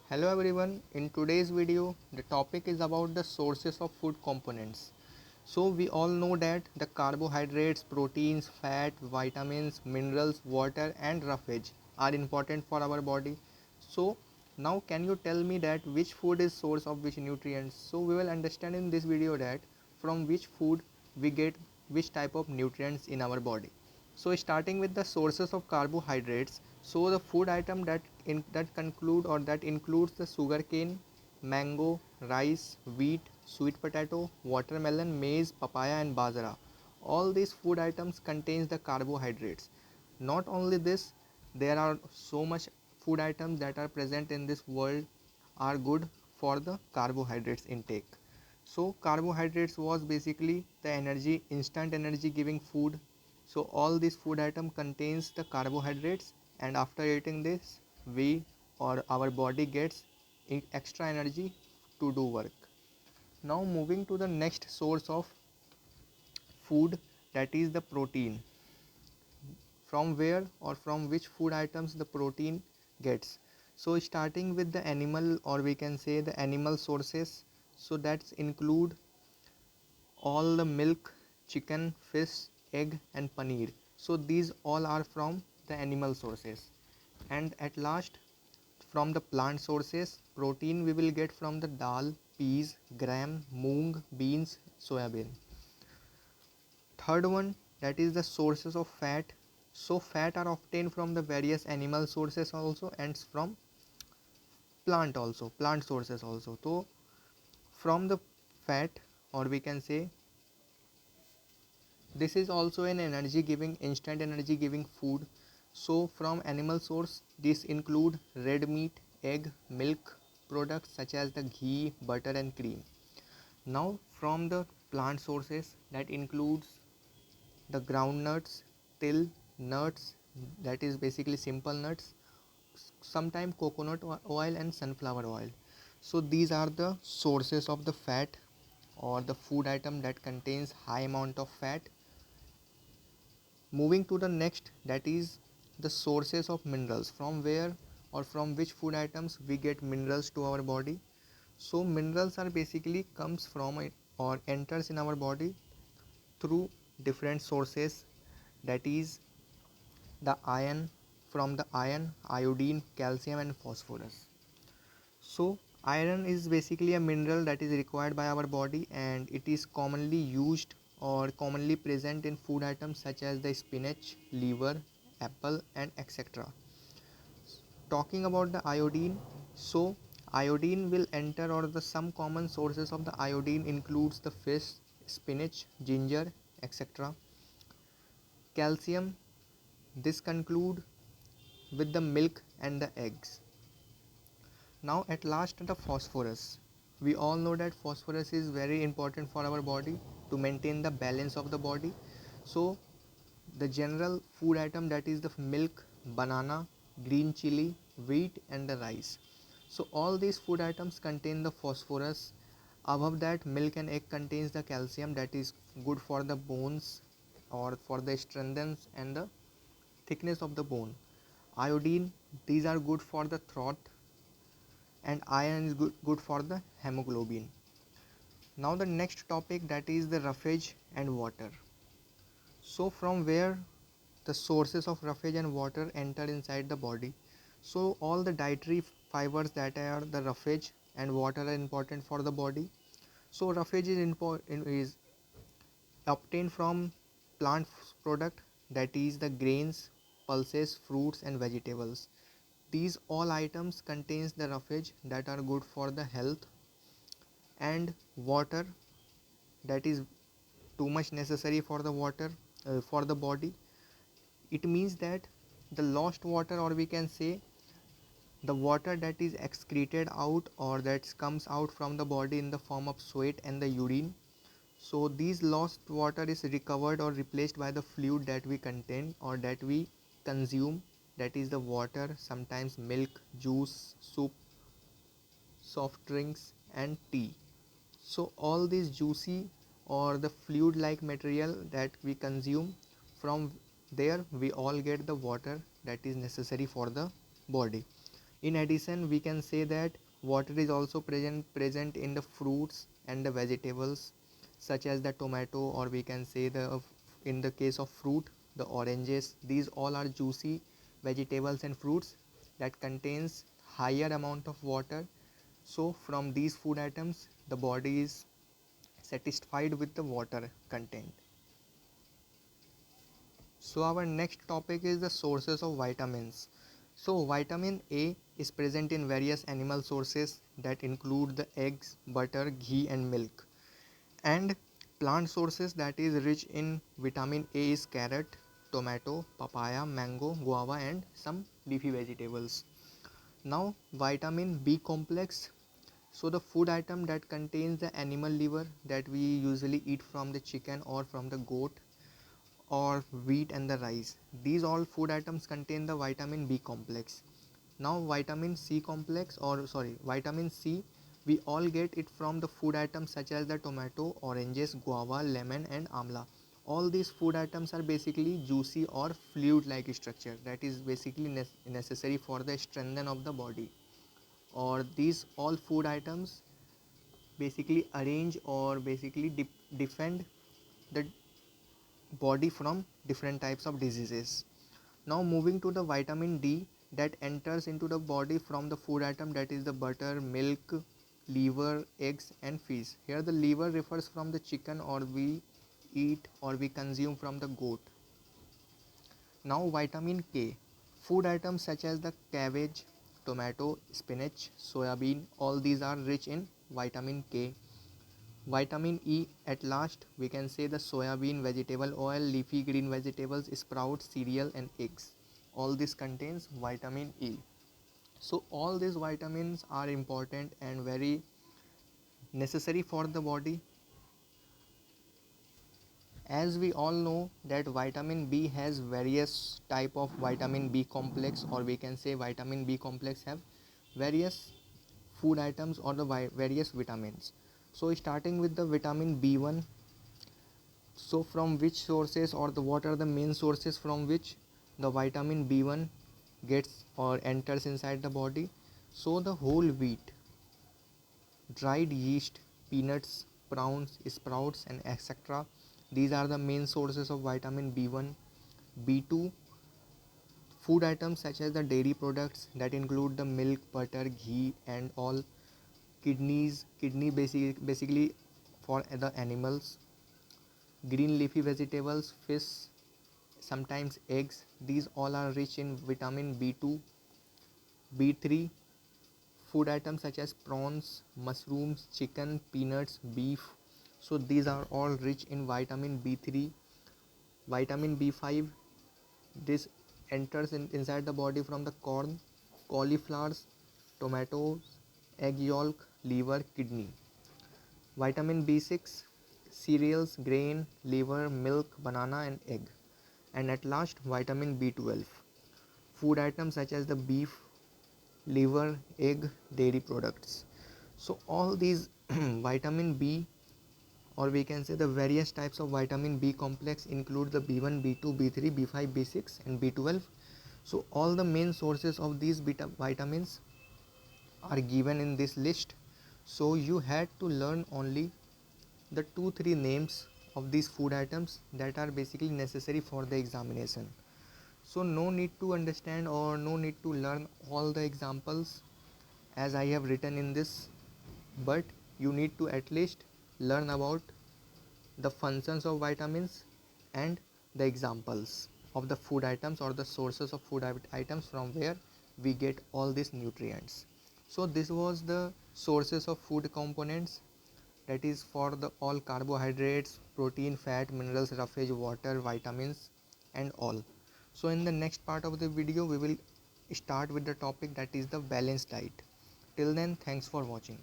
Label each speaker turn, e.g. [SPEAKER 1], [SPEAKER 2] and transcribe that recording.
[SPEAKER 1] Hello everyone, in today's video the topic is about the sources of food components. So we all know that the carbohydrates, proteins, fat, vitamins, minerals, water and roughage are important for our body. So now can you tell me that which food is source of which nutrients? So we will understand in this video that from which food we get which type of nutrients in our body. So starting with the sources of carbohydrates, so the food item that conclude or that includes the sugarcane, mango, rice, wheat, sweet potato, watermelon, maize, papaya and bajra. All these food items contains the carbohydrates. Not only this, there are so much food items that are present in this world are good for the carbohydrates intake. So carbohydrates was basically the energy, instant energy giving food. So all this food item contains the carbohydrates, and after eating this we or our body gets extra energy to do work. Now moving to the next source of food, that is the protein. From where or from which food items the protein gets? So starting with the animal, or we can say the animal sources, so that's include all the milk, chicken, fish, egg and paneer. So these all are from the animal sources. And at last, from the plant sources, protein we will get from the dal, peas, gram, moong, beans, soybean. Third one, that is the sources of fat. So fat are obtained from the various animal sources also and from plant sources also. So from the fat, or we can say this is also an energy giving, instant energy giving food. So from animal source, this include red meat, egg, milk products such as the ghee, butter and cream. Now from the plant sources, that includes the groundnuts, till, nuts, that is basically simple nuts, sometimes coconut oil and sunflower oil. So these are the sources of the fat or the food item that contains high amount of fat. Moving to the next, that is the sources of minerals, from where or from which food items we get minerals to our body. So minerals are basically comes from or enters in our body through different sources, that is the iron, from the iron, iodine, calcium and phosphorus. So iron is basically a mineral that is required by our body, and it is commonly used or commonly present in food items such as the spinach, liver, apple and etc. Talking about the iodine, so iodine will enter, or the some common sources of the iodine includes the fish, spinach, ginger, etc. Calcium, this conclude with the milk and the eggs. Now at last, the phosphorus. We all know that phosphorus is very important for our body to maintain the balance of the body. So the general food item, that is the milk, banana, green chili, wheat and the rice. So all these food items contain the phosphorus. Above that, milk and egg contains the calcium that is good for the bones or for the strengthens and the thickness of the bone. Iodine, these are good for the throat, and iron is good for the hemoglobin. Now the next topic, that is the roughage and water. So from where the sources of roughage and water enter inside the body. So all the dietary fibers that are the roughage and water are important for the body. So roughage is obtained from plant product, that is the grains, pulses, fruits and vegetables. These all items contains the roughage that are good for the health. And water, that is too much necessary for the water for the body. It means that the lost water, or we can say the water that is excreted out or that comes out from the body in the form of sweat and the urine. So these lost water is recovered or replaced by the fluid that we contain or that we consume, that is the water, sometimes milk, juice, soup, soft drinks and tea. So all this juicy or the fluid like material that we consume, from there we all get the water that is necessary for the body. In addition, we can say that water is also present in the fruits and the vegetables, such as the tomato, or we can say the, in the case of fruit, the oranges. These all are juicy vegetables and fruits that contains higher amount of water. So from these food items, the body is satisfied with the water content. So our next topic is the sources of vitamins. So vitamin A is present in various animal sources that include the eggs, butter, ghee and milk. And plant sources that is rich in vitamin A is carrot, tomato, papaya, mango, guava and some leafy vegetables. Now vitamin B complex. So the food item that contains the animal liver that we usually eat from the chicken or from the goat, or wheat and the rice. These all food items contain the vitamin B complex. Now vitamin C complex, or sorry, vitamin C, we all get it from the food items such as the tomato, oranges, guava, lemon and amla. All these food items are basically juicy or fluid like structure that is basically necessary for the strengthening of the body. Or these all food items basically arrange or basically defend the body from different types of diseases. Now moving to the vitamin D that enters into the body from the food item that is the butter, milk, liver, eggs and fish. Here the liver refers from the chicken or we eat or we consume from the goat. Now vitamin K. Food items such as the cabbage, tomato, spinach, soya bean, all these are rich in vitamin K. Vitamin E, at last we can say the soya bean, vegetable oil, leafy green vegetables, sprouts, cereal and eggs. All this contains vitamin E. So all these vitamins are important and very necessary for the body. As we all know that vitamin B has various type of vitamin B complex, or we can say vitamin B complex have various food items or the various vitamins. So starting with the vitamin B1, so from which sources or the what are the main sources from which the vitamin B1 gets or enters inside the body? So the whole wheat, dried yeast, peanuts, prawns, sprouts and etc. These are the main sources of vitamin B1. B2, food items such as the dairy products that include the milk, butter, ghee and all. Kidney basically for the animals. Green leafy vegetables, fish, sometimes eggs. These all are rich in vitamin B2. B3, food items such as prawns, mushrooms, chicken, peanuts, beef. So these are all rich in vitamin B3. Vitamin B5, this enters inside the body from the corn, cauliflowers, tomatoes, egg yolk, liver, kidney. Vitamin B6, cereals, grain, liver, milk, banana and egg. And at last vitamin B12, food items such as the beef, liver, egg, dairy products. So all these vitamin B, or we can say the various types of vitamin B complex include the B1, B2, B3, B5, B6 and B12. So all the main sources of these vitamins are given in this list. So you had to learn only the 2-3 names of these food items that are basically necessary for the examination. So no need to understand or no need to learn all the examples as I have written in this, but you need to at least learn about the functions of vitamins and the examples of the food items or the sources of food items from where we get all these nutrients. So this was the sources of food components, that is for the all carbohydrates, protein, fat, minerals, roughage, water, vitamins and all. So in the next part of the video we will start with the topic that is the balanced diet. Till then, thanks for watching.